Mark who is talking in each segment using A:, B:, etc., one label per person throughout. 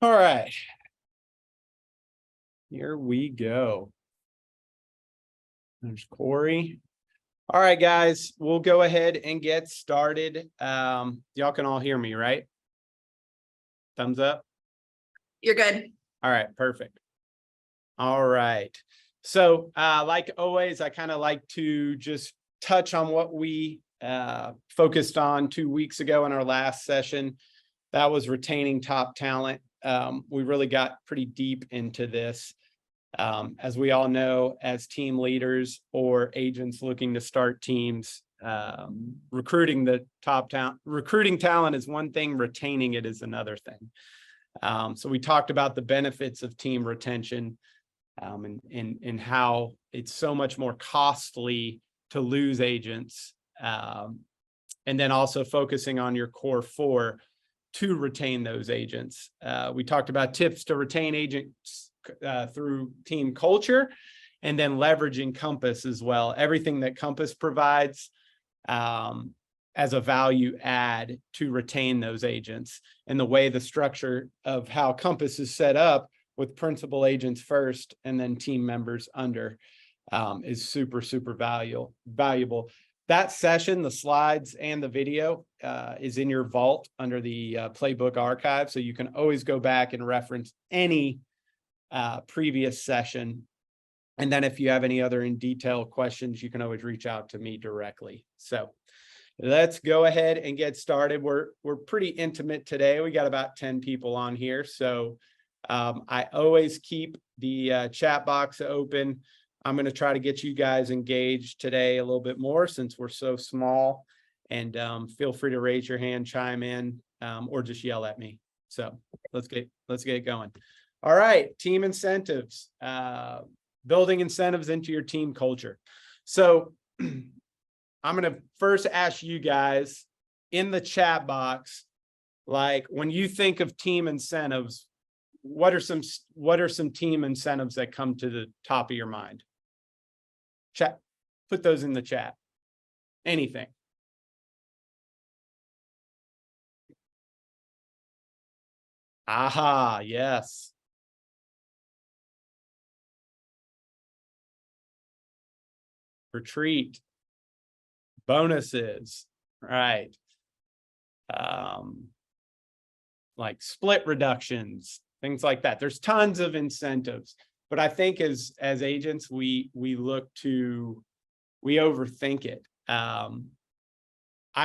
A: All right. Here we go. There's Corey. All right, guys, we'll go ahead and get started. Y'all can all hear me, right? Thumbs up.
B: You're good.
A: All right, perfect. All right. So like always, I kind of like to just touch on what we focused on 2 weeks ago in our last session. That was retaining top talent. We really got pretty deep into this. As we all know, as team leaders or agents looking to start teams, recruiting the top talent, recruiting talent is one thing, retaining it is another thing. So we talked about the benefits of team retention and how it's so much more costly to lose agents. And then also focusing on your core four to retain those agents. We talked about tips to retain agents through team culture, and then leveraging Compass as well. Everything that Compass provides as a value add to retain those agents, and the way the structure of how Compass is set up with principal agents first and then team members under is super valuable. That session, the slides and the video is in your vault under the playbook archive. So you can always go back and reference any previous session. And then if you have any other in detail questions, you can always reach out to me directly. So let's go ahead and get started. We're pretty intimate today. We got about 10 people on here. So I always keep the chat box open. I'm going to try to get you guys engaged today a little bit more since we're so small, and feel free to raise your hand, chime in, or just yell at me. So let's get it going. All right, team incentives, building incentives into your team culture. So I'm going to first ask you guys in the chat box, like when you think of team incentives, what are some team incentives that come to the top of your mind? Chat, put those in the chat. Anything. Aha, yes. Retreat. Bonuses, right. Like split reductions, things like that. There's tons of incentives. But I think as agents, we overthink it. I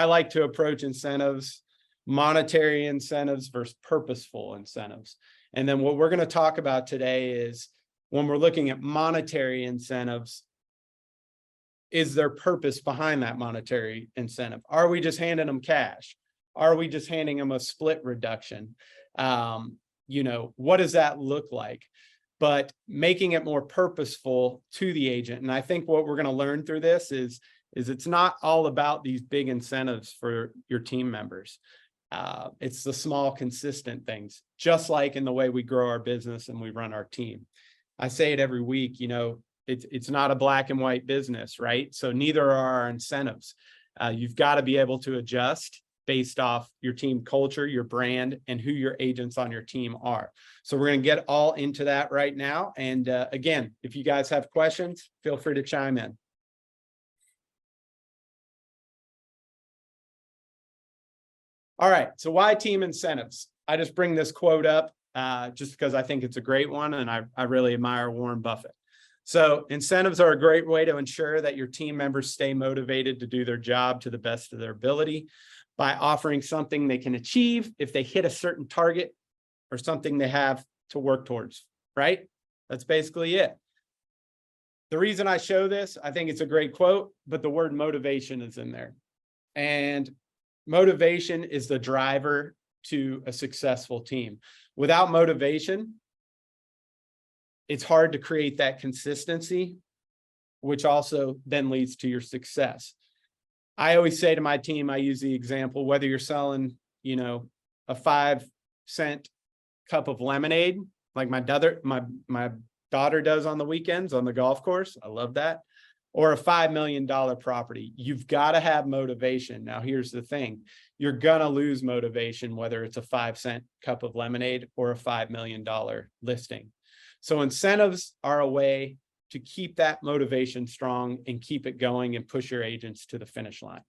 A: like to approach incentives, monetary incentives versus purposeful incentives. And then what we're going to talk about today is when we're looking at monetary incentives, is there purpose behind that monetary incentive? Are we just handing them cash? Are we just handing them a split reduction? What does that look like? But making it more purposeful to the agent. And I think what we're going to learn through this is it's not all about these big incentives for your team members. It's the small, consistent things, just like in the way we grow our business and we run our team. I say it every week, it's not a black and white business, right? So neither are our incentives. You've got to be able to adjust based off your team culture, your brand, and who your agents on your team are. So we're going to get all into that right now. And again, if you guys have questions, feel free to chime in. All right, so why team incentives? I just bring this quote up just because I think it's a great one, and I really admire Warren Buffett. So incentives are a great way to ensure that your team members stay motivated to do their job to the best of their ability by offering something they can achieve if they hit a certain target or something they have to work towards, right? That's basically it. The reason I show this, I think it's a great quote, but the word motivation is in there. And motivation is the driver to a successful team. Without motivation, it's hard to create that consistency, which also then leads to your success. I always say to my team, I use the example, whether you're selling, a 5-cent cup of lemonade, like my daughter does on the weekends on the golf course. I love that. or a $5 million property. You've got to have motivation. Now, here's the thing. You're going to lose motivation, whether it's a 5-cent cup of lemonade or a $5 million listing. So incentives are a way to keep that motivation strong and keep it going and push your agents to the finish line.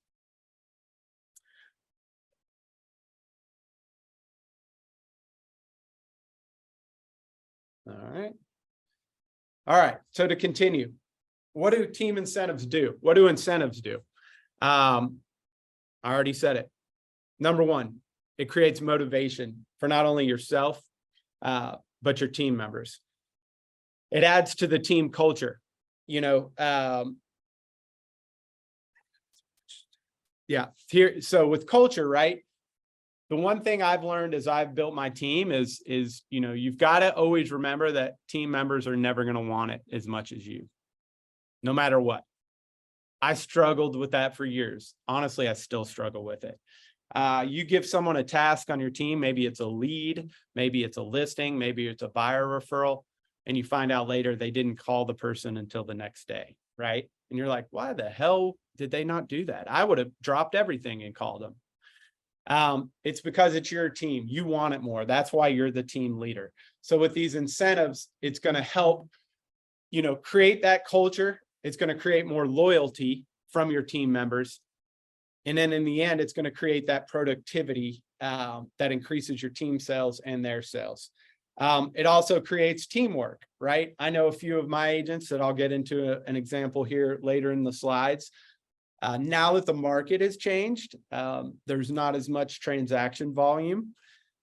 A: All right. All right. So to continue, what do team incentives do? What do incentives do? I already said it. Number one, it creates motivation for not only yourself, but your team members. It adds to the team culture. So with culture, right? The one thing I've learned as I've built my team is you've got to always remember that team members are never going to want it as much as you, no matter what. I struggled with that for years. Honestly, I still struggle with it. You give someone a task on your team, maybe it's a lead, maybe it's a listing, maybe it's a buyer referral, and you find out later they didn't call the person until the next day, right? And you're like, why the hell did they not do that? I would have dropped everything and called them. It's because it's your team. You want it more. That's why you're the team leader. So with these incentives, it's going to help, create that culture. It's going to create more loyalty from your team members. And then in the end, it's going to create that productivity that increases your team sales and their sales. It also creates teamwork, right? I know a few of my agents that I'll get into an example here later in the slides. Now that the market has changed, there's not as much transaction volume.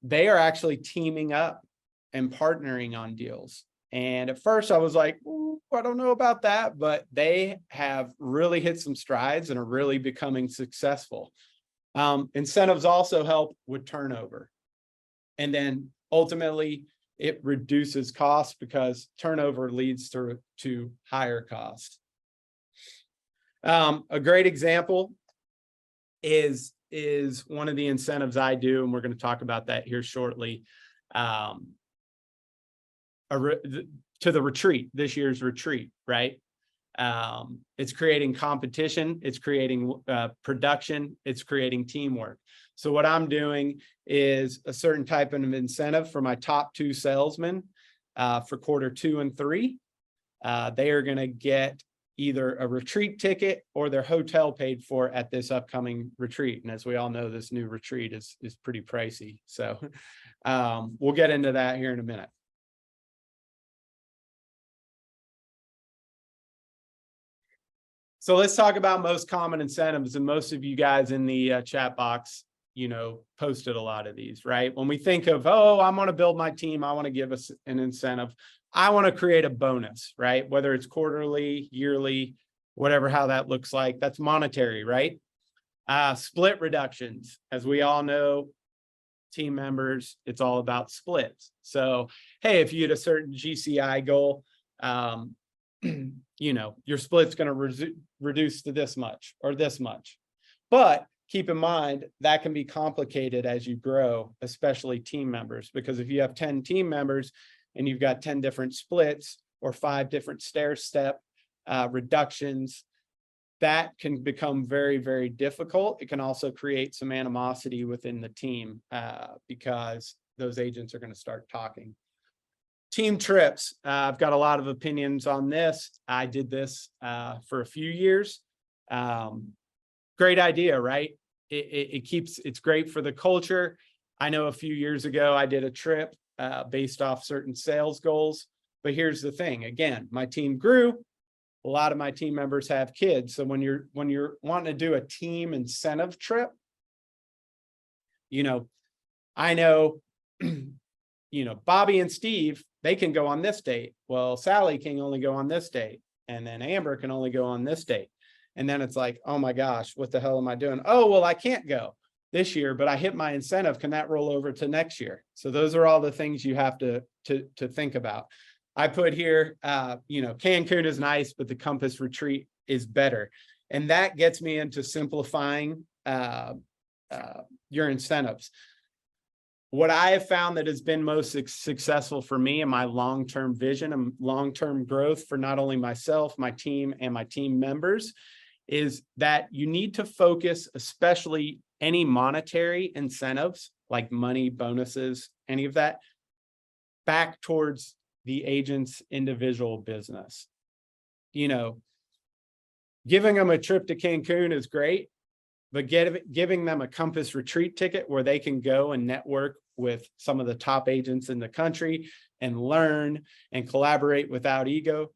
A: They are actually teaming up and partnering on deals. And at first I was like, I don't know about that, but they have really hit some strides and are really becoming successful. Incentives also help with turnover. And then ultimately it reduces costs because turnover leads to higher costs. A great example is one of the incentives I do, and we're going to talk about that here shortly. To the retreat, this year's retreat, right? It's creating competition, it's creating production, it's creating teamwork. So what I'm doing is a certain type of incentive for my top 2 salesmen for quarter 2 and 3. They are going to get either a retreat ticket or their hotel paid for at this upcoming retreat. And as we all know, this new retreat is pretty pricey. So we'll get into that here in a minute. So let's talk about most common incentives. And most of you guys in the chat box, posted a lot of these, right? When we think of, I want to build my team, I want to give us an incentive. I want to create a bonus, right? Whether it's quarterly, yearly, whatever, how that looks like, that's monetary, right? Split reductions. As we all know, team members, it's all about splits. So, hey, if you had a certain GCI goal, your split's going to reduce to this much or this much. But keep in mind that can be complicated as you grow, especially team members, because if you have 10 team members and you've got 10 different splits or 5 different stair step reductions, that can become very, very difficult. It can also create some animosity within the team because those agents are going to start talking. Team trips. I've got a lot of opinions on this. I did this for a few years. Great idea, right? It's great for the culture. I know a few years ago, I did a trip based off certain sales goals, but here's the thing. Again, my team grew. A lot of my team members have kids. So when you're wanting to do a team incentive trip, I know, Bobby and Steve, they can go on this date. Well, Sally can only go on this date. And then Amber can only go on this date. And then it's like, oh my gosh, what the hell am I doing? Oh, well, I can't go this year, but I hit my incentive. Can that roll over to next year? So those are all the things you have to think about. I put here, Cancun is nice, but the Compass retreat is better. And that gets me into simplifying your incentives. what I have found that has been most successful for me and my long-term vision and long-term growth for not only myself, my team, and my team members is that you need to focus, especially any monetary incentives like money, bonuses, any of that, back towards the agent's individual business. You know, giving them a trip to Cancun is great, but giving them a Compass retreat ticket where they can go and network with some of the top agents in the country and learn and collaborate without ego,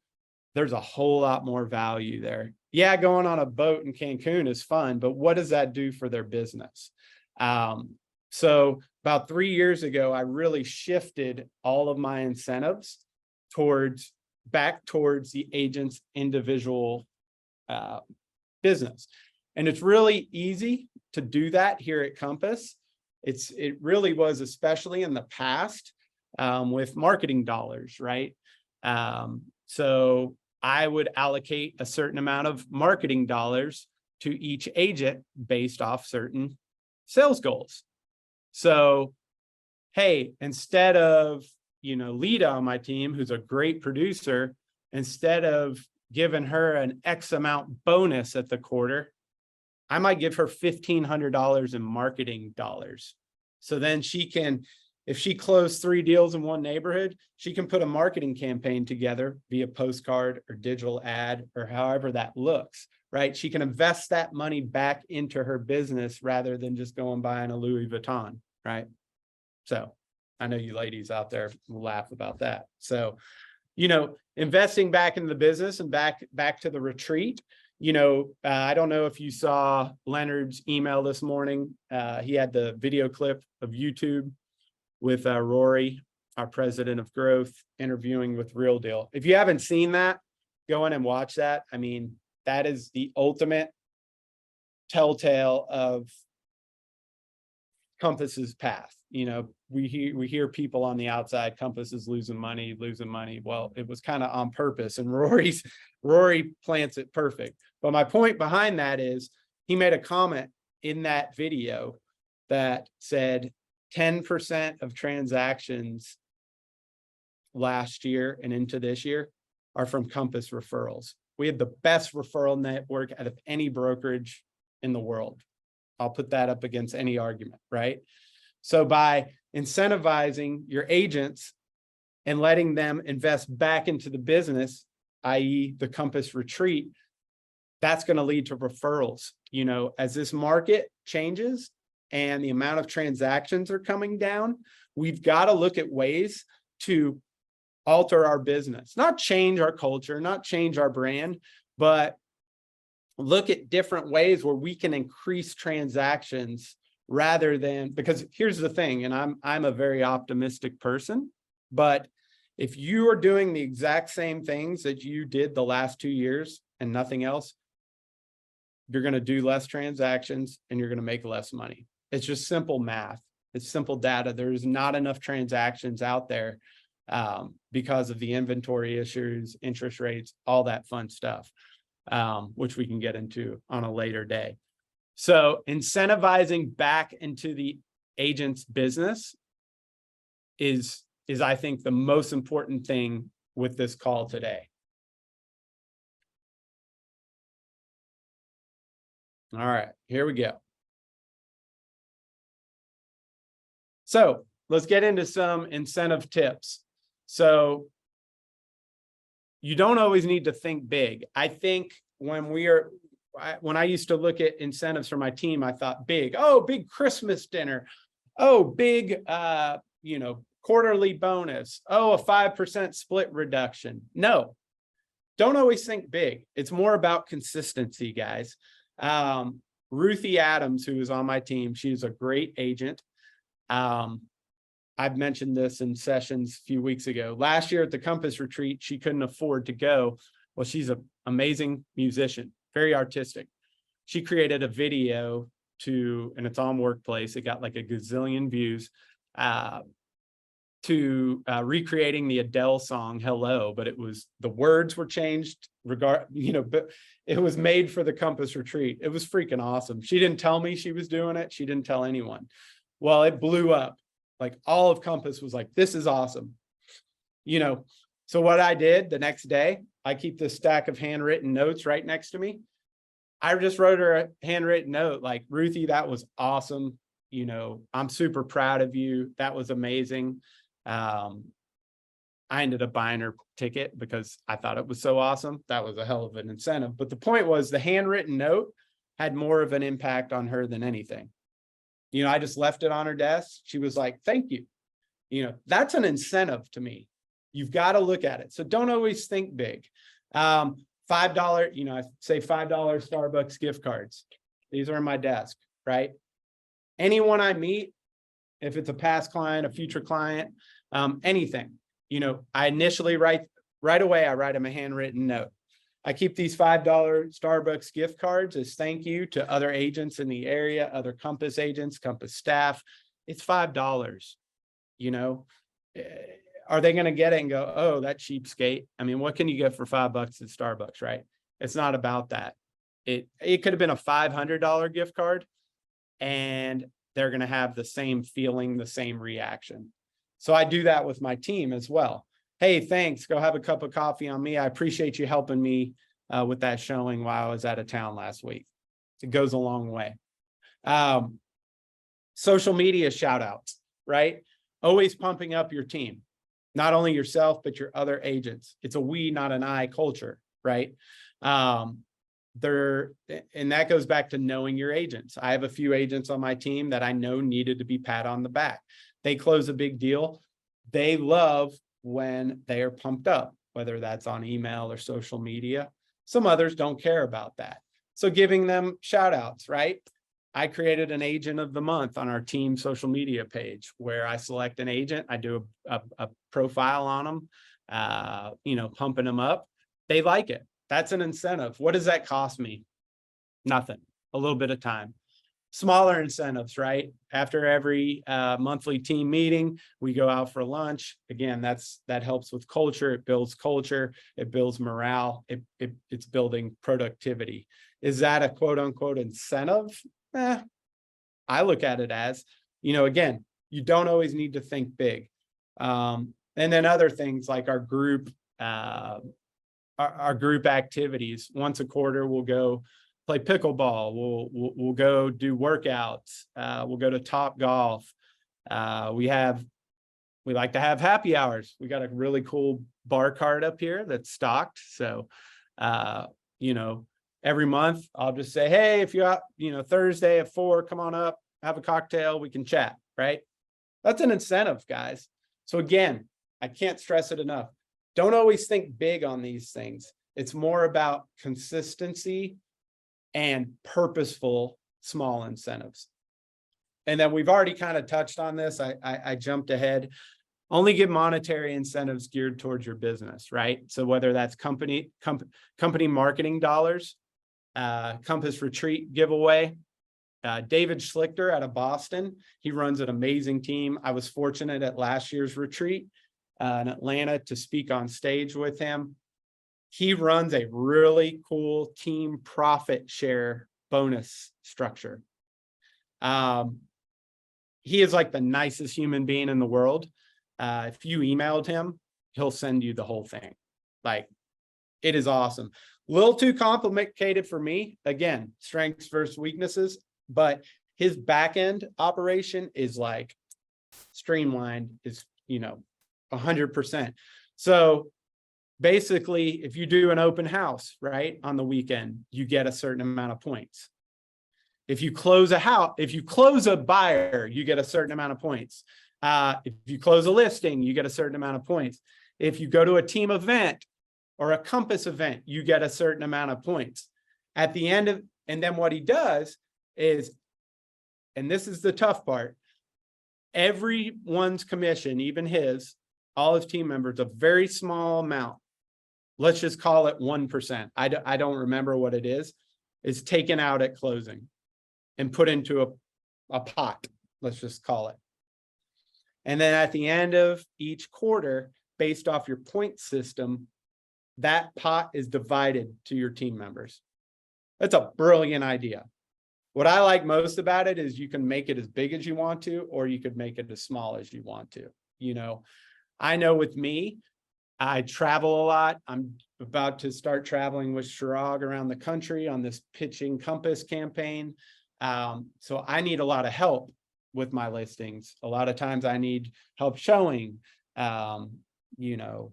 A: there's a whole lot more value there. Yeah, going on a boat in Cancun is fun, but what does that do for their business? So about 3 years ago, I really shifted all of my incentives back towards the agent's individual business. And it's really easy to do that here at Compass. It really was, especially in the past, with marketing dollars, right? So I would allocate a certain amount of marketing dollars to each agent based off certain sales goals. So, hey, instead of, Lita on my team, who's a great producer, instead of giving her an X amount bonus at the quarter, I might give her $1,500 in marketing dollars. So then she can, if she closed 3 deals in one neighborhood, she can put a marketing campaign together via postcard or digital ad or however that looks, right? She can invest that money back into her business rather than just going buying a Louis Vuitton, right? So I know you ladies out there will laugh about that. So, investing back into the business and back to the retreat. I don't know if you saw Leonard's email this morning. He had the video clip of YouTube with Rory, our president of growth, interviewing with Real Deal. If you haven't seen that, go in and watch that. I mean, that is the ultimate telltale of Compass's path. We hear people on the outside, Compass is losing money. Well, it was kind of on purpose, and Rory plants it perfect. But my point behind that is he made a comment in that video that said 10% of transactions last year and into this year are from Compass referrals. We have the best referral network out of any brokerage in the world. I'll put that up against any argument, right? So by incentivizing your agents and letting them invest back into the business, i.e. the Compass retreat, that's going to lead to referrals. As this market changes and the amount of transactions are coming down, we've got to look at ways to alter our business, not change our culture, not change our brand, but look at different ways where we can increase transactions rather than, because here's the thing, and I'm a very optimistic person, but if you are doing the exact same things that you did the last 2 years and nothing else, you're going to do less transactions and you're going to make less money. It's just simple math. It's simple data. There's not enough transactions out there because of the inventory issues, interest rates, all that fun stuff, which we can get into on a later day. So incentivizing back into the agent's business is I think the most important thing with this call today. All right, here we go. So let's get into some incentive tips. So you don't always need to think big. I think when I used to look at incentives for my team, I thought big. Oh, big Christmas dinner. Oh, big, quarterly bonus. Oh, a 5% split reduction. No, don't always think big. It's more about consistency, guys. Ruthie Adams, who is on my team, she's a great agent. I've mentioned this in sessions a few weeks ago. Last year at the Compass retreat, she couldn't afford to go. Well, she's an amazing musician, very artistic. She created a video and it's on Workplace. It got like a gazillion views, to recreating the Adele song Hello, but the words were changed but it was made for the Compass retreat. It was freaking awesome. She didn't tell me she was doing it. She didn't tell anyone. Well, it blew up. Like all of Compass was like, this is awesome. You know, so what I did the next day, I keep this stack of handwritten notes right next to me. I just wrote her a handwritten note like, Ruthie, that was awesome. You know, I'm super proud of you. That was amazing. I ended up buying her ticket because I thought it was so awesome. That was a hell of an incentive. But the point was the handwritten note had more of an impact on her than anything. You know, I just left it on her desk. She was like, thank you. You know, that's an incentive to me. You've got to look at it. So don't always think big. $5, you know, I say $5 Starbucks gift cards. These are in my desk, right? Anyone I meet, if it's a past client, a future client, anything, you know, I initially right away, I write them a handwritten note. I keep these $5 Starbucks gift cards as thank you to other agents in the area, other Compass agents, Compass staff. It's $5, you know. Are they going to get it and go, oh, that cheapskate? I mean, what can you get for $5 at Starbucks, right? It's not about that. It could have been a $500 gift card, and they're going to have the same feeling, the same reaction. So I do that with my team as well. Hey, thanks. Go have a cup of coffee on me. I appreciate you helping me with that showing while I was out of town last week. It goes a long way. Social media shout outs, right? Always pumping up your team, not only yourself, but your other agents. It's a we, not an I culture, right? And that goes back to knowing your agents. I have a few agents on my team that I know needed to be pat on the back. They close a big deal. They love when they are pumped up, whether that's on email or social media. Some others don't care about that. So giving them shout outs, right? I created an agent of the month on our team social media page where I select an agent. I do a profile on them, you know, pumping them up. They like it. That's an incentive. What does that cost me? Nothing. A little bit of time. Smaller incentives, right? After every monthly team meeting, we go out for lunch. Again, that helps with culture. It builds culture. It builds morale. It's building productivity. Is that a quote unquote incentive? I look at it as, you know, again, you don't always need to think big. And then other things like our group activities. Once a quarter, we'll go play pickleball. We'll go do workouts. We'll go to Top Golf. We like to have happy hours. We got a really cool bar card up here that's stocked. So, you know, every month I'll just say, hey, if you're out, you know, Thursday at 4, come on up, have a cocktail, we can chat, right? That's an incentive, guys. So again, I can't stress it enough. Don't always think big on these things. It's more about consistency and purposeful small incentives. And then we've already kind of touched on this. I jumped ahead. Only give monetary incentives geared towards your business, right? So whether that's company marketing dollars, Compass Retreat giveaway. David Schlichter out of Boston, he runs an amazing team. I was fortunate at last year's retreat in Atlanta to speak on stage with him. He runs a really cool team profit share bonus structure. He is like the nicest human being in the world. If you emailed him, he'll send you the whole thing. Like, it is awesome. A little too complicated for me. Again, strengths versus weaknesses, but his back end operation is like streamlined, is, you know, 100%. So basically, if you do an open house, right, on the weekend, you get a certain amount of points. If you close a house, if you close a buyer, you get a certain amount of points. If you close a listing, you get a certain amount of points. If you go to a team event or a Compass event, you get a certain amount of points. At the end of, and then what he does is, and this is the tough part, everyone's commission, even his, all his team members, a very small amount, let's just call it 1%. I don't remember what it is taken out at closing and put into a pot, let's just call it. And then at the end of each quarter, based off your point system, that pot is divided to your team members. That's a brilliant idea. What I like most about it is you can make it as big as you want to, or you could make it as small as you want to. You know, I know with me, I travel a lot. I'm about to start traveling with Chirag around the country on this Pitching Compass campaign. So I need a lot of help with my listings. A lot of times I need help showing, you know,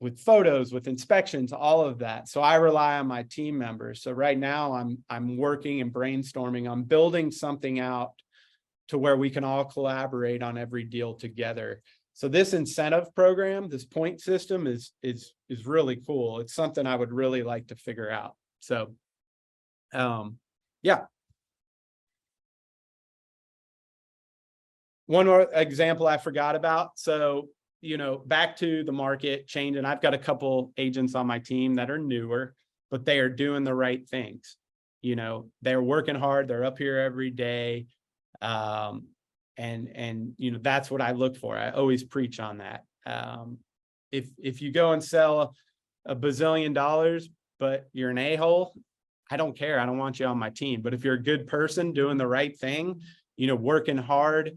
A: with photos, with inspections, all of that. So I rely on my team members. So right now I'm working and brainstorming. I'm building something out to where we can all collaborate on every deal together. So this incentive program, this point system is really cool. It's something I would really like to figure out. So yeah. One more example I forgot about. So, you know, back to the market change, and I've got a couple agents on my team that are newer, but they are doing the right things. You know, they're working hard. They're up here every day. And you know, that's what I look for. I always preach on that. If you go and sell a bazillion dollars, but you're an a-hole, I don't care. I don't want you on my team. But if you're a good person doing the right thing, you know, working hard,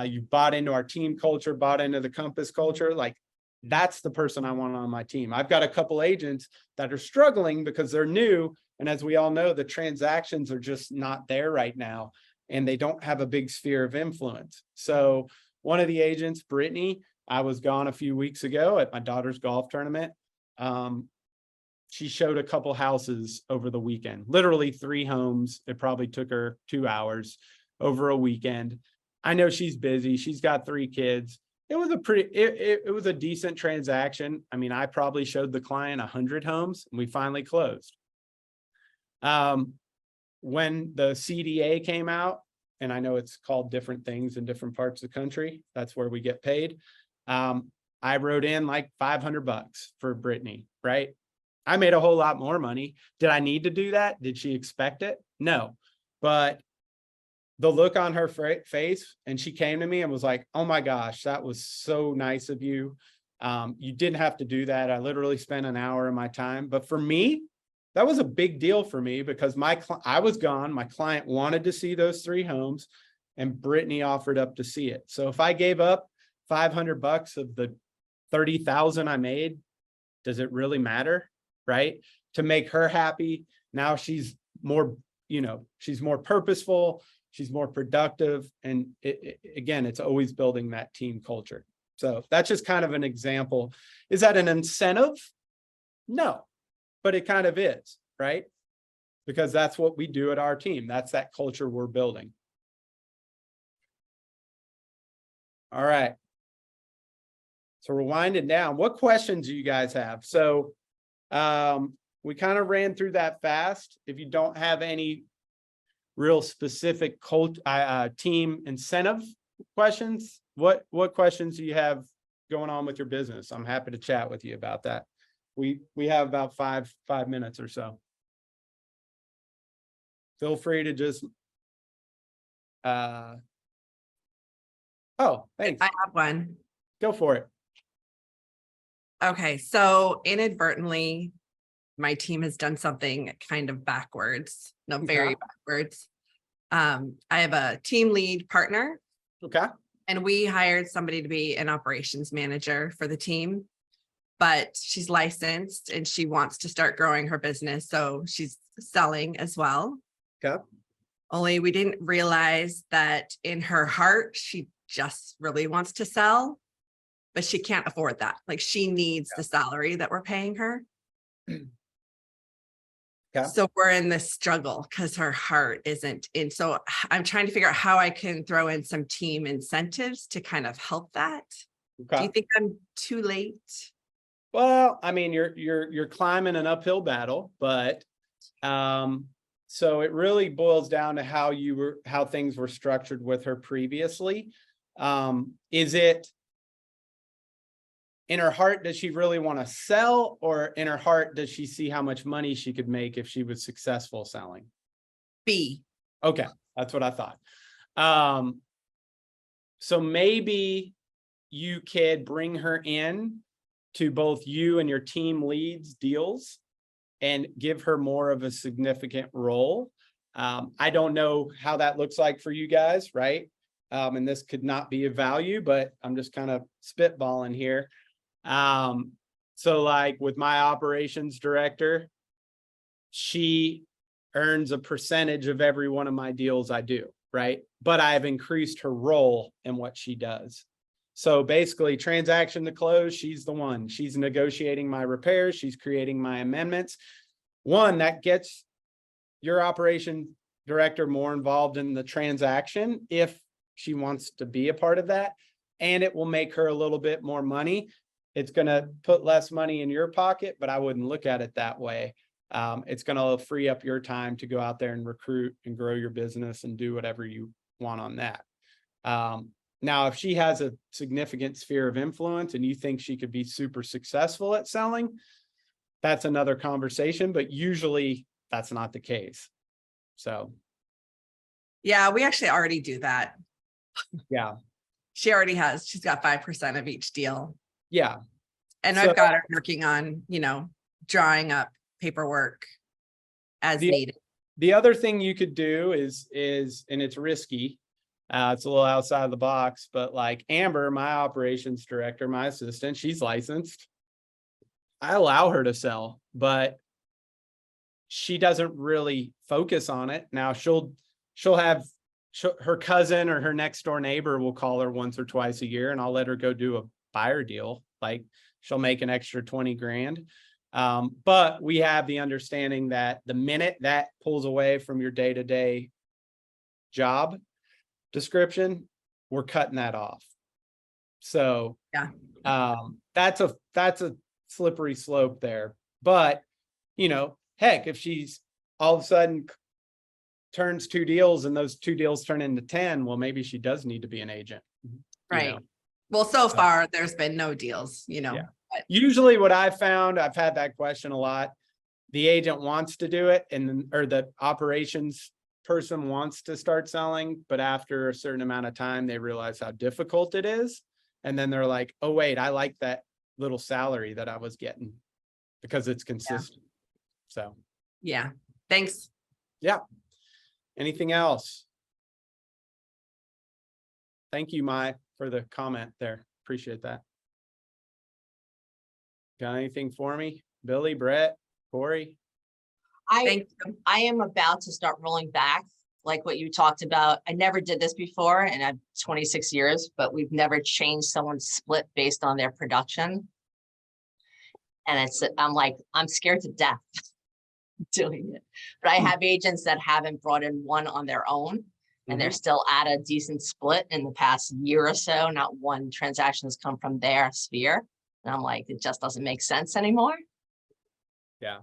A: you bought into our team culture, bought into the Compass culture, like that's the person I want on my team. I've got a couple agents that are struggling because they're new. And as we all know, the transactions are just not there right now, and they don't have a big sphere of influence. So one of the agents, Brittany, I was gone a few weeks ago at my daughter's golf tournament. She showed a couple houses over the weekend, literally 3 homes. It probably took her 2 hours over a weekend. I know she's busy. She's got 3 kids. It was it was a decent transaction. I mean, I probably showed the client 100 homes, and we finally closed. When the CDA came out, and I know it's called different things in different parts of the country, that's where we get paid. I wrote in like $500 for Brittany, right? I made a whole lot more money. Did I need to do that? Did she expect it? No. But the look on her face, and she came to me and was like, oh my gosh, that was so nice of you. You didn't have to do that. I literally spent an hour of my time. But for me, that was a big deal for me because I was gone. My client wanted to see those 3 homes, and Brittany offered up to see it. So if I gave up $500 of the 30,000 I made, does it really matter? Right? To make her happy. Now she's more, you know, she's more purposeful, she's more productive. And again, it's always building that team culture. So that's just kind of an example. Is that an incentive? No, but it kind of is, right? Because that's what we do at our team. That's that culture we're building. All right. So we're winding down. What questions do you guys have? So we kind of ran through that fast. If you don't have any real specific team incentive questions, what questions do you have going on with your business? I'm happy to chat with you about that. We have about five minutes or so. Feel free to just oh, thanks.
B: I have one.
A: Go for it.
B: Okay, so inadvertently, my team has done something kind of backwards, very backwards. I have a team lead partner.
A: Okay.
B: And we hired somebody to be an operations manager for the team, but she's licensed and she wants to start growing her business. So she's selling as well.
A: Okay.
B: Only we didn't realize that in her heart, she just really wants to sell, but she can't afford that. Like she needs the salary that we're paying her.
A: Okay.
B: So we're in this struggle because her heart isn't in. So I'm trying to figure out how I can throw in some team incentives to kind of help that. Okay. Do you think I'm too late?
A: Well, I mean, you're climbing an uphill battle, but so it really boils down to how things were structured with her previously. Is it in her heart, does she really want to sell, or in her heart, does she see how much money she could make if she was successful selling?
B: B.
A: Okay, that's what I thought. So maybe you could bring her in to both you and your team leads deals and give her more of a significant role. I don't know how that looks like for you guys, right? And this could not be of value, but I'm just kind of spitballing here. So like with my operations director, she earns a percentage of every one of my deals I do, right? But I've increased her role in what she does. So basically, transaction to close, she's the one. She's negotiating my repairs. She's creating my amendments. One, that gets your operation director more involved in the transaction if she wants to be a part of that. And it will make her a little bit more money. It's going to put less money in your pocket, but I wouldn't look at it that way. It's going to free up your time to go out there and recruit and grow your business and do whatever you want on that. Now, if she has a significant sphere of influence and you think she could be super successful at selling, that's another conversation, but usually that's not the case. So.
B: Yeah, we actually already do that.
A: Yeah.
B: She already has, she's got 5% of each deal.
A: Yeah.
B: And
A: So,
B: I've got her working on, drawing up paperwork as needed.
A: The other thing you could do is, and it's risky, it's a little outside of the box, but like Amber, my operations director, my assistant, she's licensed. I allow her to sell, but she doesn't really focus on it. Now she'll have her cousin or her next door neighbor will call her once or twice a year, and I'll let her go do a buyer deal. Like she'll make an extra 20 grand. But we have the understanding that the minute that pulls away from your day-to-day job description, we're cutting that off. So
B: yeah,
A: that's a slippery slope there. But heck, if she's all of a sudden turns 2 deals and those 2 deals turn into 10, well, maybe she does need to be an agent.
B: right. Well, so far there's been no deals,
A: Yeah. Usually what I've found, I've had that question a lot. The agent wants to do it or the operations person wants to start selling, but after a certain amount of time, they realize how difficult it is. And then they're like, oh, wait, I like that little salary that I was getting because it's consistent. So.
B: Yeah. Thanks.
A: Yeah. Anything else? Thank you, Mai, for the comment there. Appreciate that. Got anything for me? Billy, Brett, Corey?
C: I am about to start rolling back, like what you talked about. I never did this before, and I've 26 years, but we've never changed someone's split based on their production. And I'm scared to death doing it. But I have agents that haven't brought in one on their own, and they're still at a decent split in the past year or so. Not one transaction has come from their sphere. And I'm like, it just doesn't make sense anymore.
A: Yeah.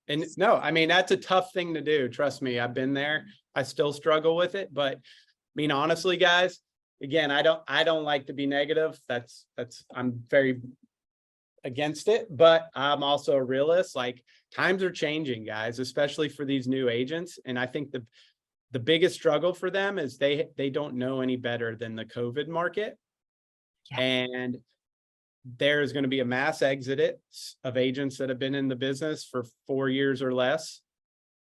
A: And no, I mean, that's a tough thing to do. Trust me, I've been there. I still struggle with it. But I mean, honestly, guys, again, I don't like to be negative. I'm very against it, but I'm also a realist. Like times are changing, guys, especially for these new agents. And I think the biggest struggle for them is they don't know any better than the COVID market. Yeah. And there's going to be a mass exodus of agents that have been in the business for 4 years or less.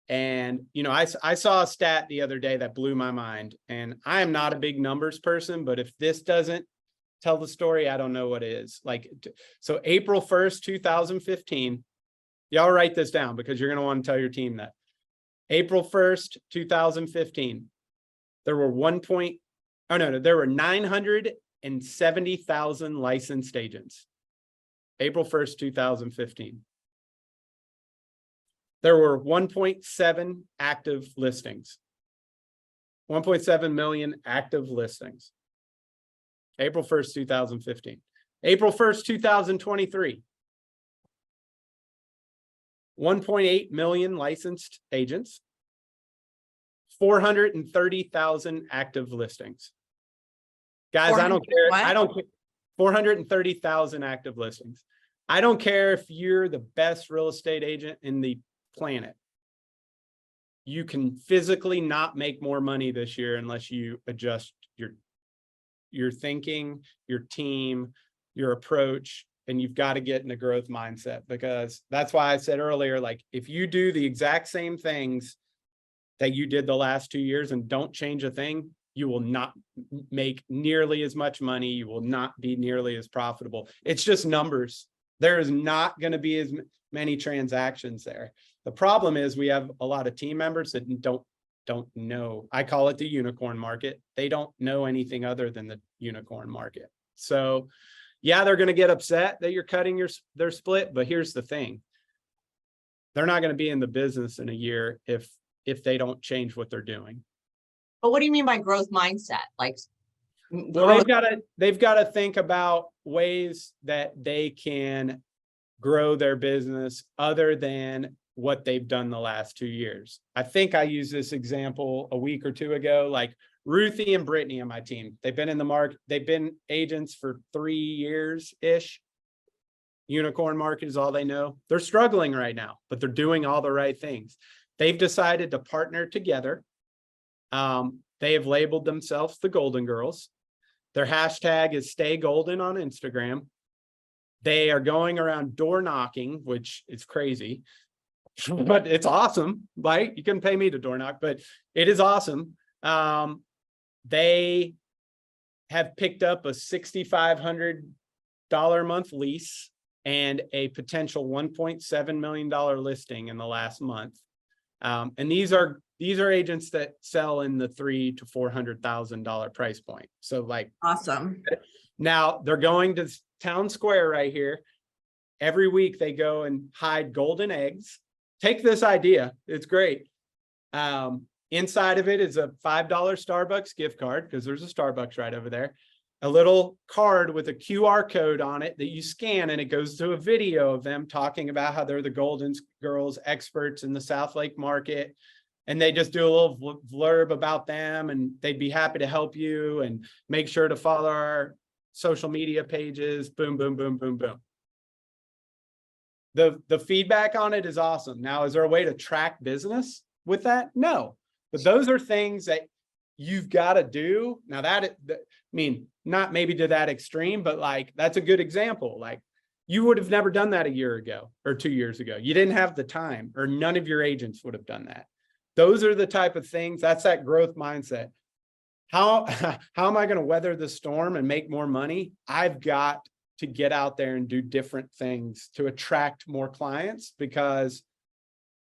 A: And, I saw a stat the other day that blew my mind, and I am not a big numbers person, but if this doesn't tell the story, I don't know what is. Like, so April 1st, 2015, y'all write this down because you're going to want to tell your team that. April 1st, 2015, there were 970,000 licensed agents. April 1st, 2015. There were 1.7 active listings. 1.7 million active listings. April 1st, 2015. April 1st, 2023. 1.8 million licensed agents. 430,000 active listings. Guys, I don't care. I don't care. 430,000 active listings. I don't care if you're the best real estate agent in the planet. You can physically not make more money this year unless you adjust your thinking, your team, your approach, and you've got to get in a growth mindset, because that's why I said earlier, like if you do the exact same things that you did the last 2 years and don't change a thing, you will not make nearly as much money. You will not be nearly as profitable. It's just numbers. There is not going to be as many transactions there. The problem is we have a lot of team members that don't know. I call it the unicorn market. They don't know anything other than the unicorn market. So yeah, they're going to get upset that you're cutting their split, but here's the thing. They're not going to be in the business in a year if they don't change what they're doing.
C: But what do you mean by growth mindset? Like,
A: well, they've got to think about ways that they can grow their business other than what they've done the last 2 years. I think I used this example a week or two ago, like Ruthie and Brittany on my team. They've been in the market. They've been agents for 3 years-ish. Unicorn market is all they know. They're struggling right now, but they're doing all the right things. They've decided to partner together. They have labeled themselves the Golden Girls. Their hashtag is Stay Golden on Instagram. They are going around door knocking, which is crazy, but it's awesome, right? You couldn't pay me to door knock, but it is awesome. They have picked up a $6,500 a month lease and a potential $1.7 million listing in the last month. And these are agents that sell in the $300,000 to $400,000 price point. So like,
B: Awesome.
A: now they're going to Town Square right here. Every week they go and hide golden eggs. Take this idea. It's great. Inside of it is a $5 Starbucks gift card, because there's a Starbucks right over there. A little card with a QR code on it that you scan, and it goes to a video of them talking about how they're the Golden Girls experts in the South Lake market. And they just do a little blurb about them, and they'd be happy to help you, and make sure to follow our social media pages. Boom, boom, boom, boom, boom. The feedback on it is awesome. Now, is there a way to track business with that? No, but those are things that you've got to do. Now I mean, not maybe to that extreme, but like, that's a good example. Like, you would have never done that a year ago or 2 years ago. You didn't have the time, or none of your agents would have done that. Those are the type of things. That's that growth mindset. How am I going to weather the storm and make more money? I've got to get out there and do different things to attract more clients, because,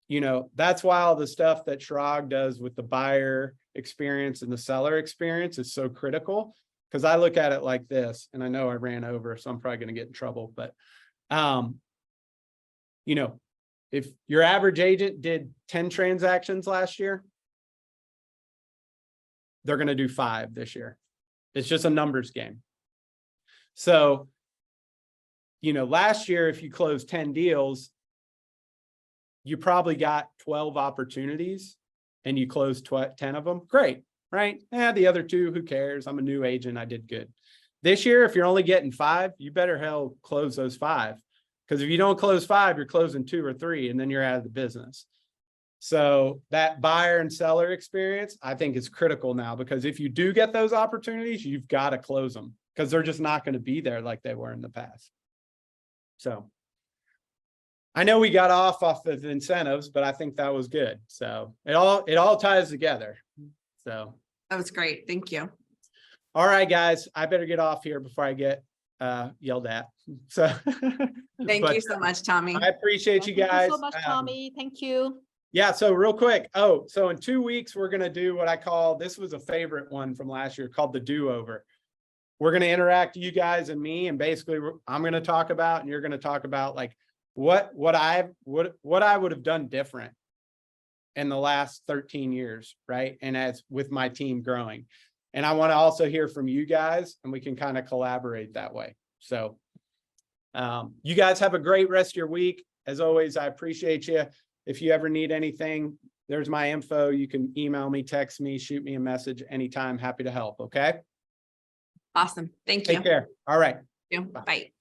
A: you know, that's why all the stuff that Chirag does with the buyer experience and the seller experience is so critical. Because I look at it like this, and I know I ran over, so I'm probably going to get in trouble, but, you know, if your average agent did 10 transactions last year, they're going to do 5 this year. It's just a numbers game. So, you know, last year, if you closed 10 deals, you probably got 12 opportunities and you closed 10 of them. Great, right? The other 2, who cares? I'm a new agent. I did good. This year, if you're only getting 5, you better hell close those 5. Because if you don't close 5, you're closing 2 or 3, and then you're out of the business. So that buyer and seller experience, I think, is critical now, because if you do get those opportunities, you've got to close them, because they're just not going to be there like they were in the past. So I know we got off of incentives, but I think that was good. So it all ties together. So
B: That was great. Thank you.
A: All right, guys, I better get off here before I get yelled at. So
B: Thank you so much, Tommy.
A: I appreciate you guys.
D: Thank you so much, Tommy. Thank you.
A: Yeah, so real quick. Oh, so in 2 weeks, we're going to do what I call, this was a favorite one from last year, called the do-over. We're going to interact, you guys and me, and basically I'm going to talk about, and you're going to talk about, like, what I would have done different in the last 13 years, right? And as with my team growing. And I want to also hear from you guys, and we can kind of collaborate that way. So you guys have a great rest of your week. As always, I appreciate you. If you ever need anything, there's my info. You can email me, text me, shoot me a message anytime. Happy to help. Okay.
B: Awesome. Thank you.
A: Take care. All right.
B: Bye.